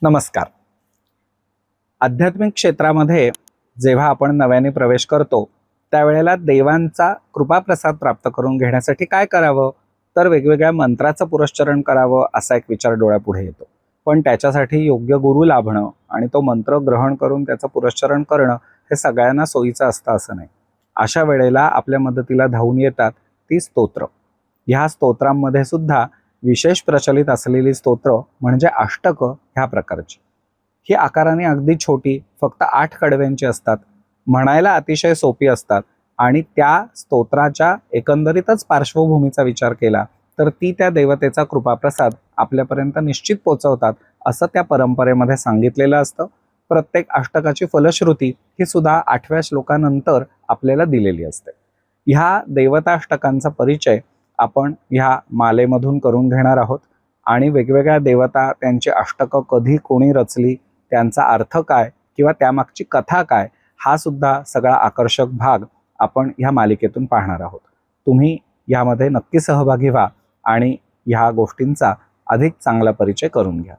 नमस्कार. आध्यात्मिक क्षेत्रामध्ये जेव्हा आपण नव्याने प्रवेश करतो त्यावेळेला देवांचा कृपाप्रसाद प्राप्त करून घेण्यासाठी काय करावं, तर वेगवेगळ्या मंत्राचं पुरस्चरण करावं असा एक विचार डोळ्यापुढे येतो. पण त्याच्यासाठी योग्य गुरु लाभणं आणि तो मंत्र ग्रहण करून त्याचं पुरस्चरण करणं हे सगळ्यांना सोयीचं असतं असं नाही. अशा वेळेला आपल्या मदतीला धावून येतात ती स्तोत्र. ह्या स्तोत्रांमध्ये सुद्धा विशेष प्रचलित असलेली स्तोत्र म्हणजे अष्टकं ह्या प्रकारची. ही आकाराने अगदी छोटी, फक्त 8 कडव्यांची असतात, म्हणायला अतिशय सोपी असतात आणि त्या स्तोत्राच्या एकंदरीतच पार्श्वभूमीचा विचार केला तर ती त्या देवतेचा कृपाप्रसाद आपल्यापर्यंत निश्चित पोचवतात असं त्या परंपरेमध्ये सांगितलेलं असतं. प्रत्येक अष्टकाची फलश्रुती ही सुद्धा 8व्या श्लोकानंतर आपल्याला दिलेली असते. ह्या देवताष्टकांचा परिचय आपण ह्या मालेमधून करून घेणार आहोत आणि वेगवेगळ्या देवता, त्यांची अष्टकं कधी कोणी रचली, त्यांचा अर्थ काय किंवा त्यामागची कथा काय, हा सुद्धा सगळा आकर्षक भाग आपण ह्या मालिकेतून पाहणार आहोत. तुम्ही यामध्ये नक्की सहभागी व्हा आणि ह्या गोष्टींचा अधिक चांगला परिचय करून घ्या.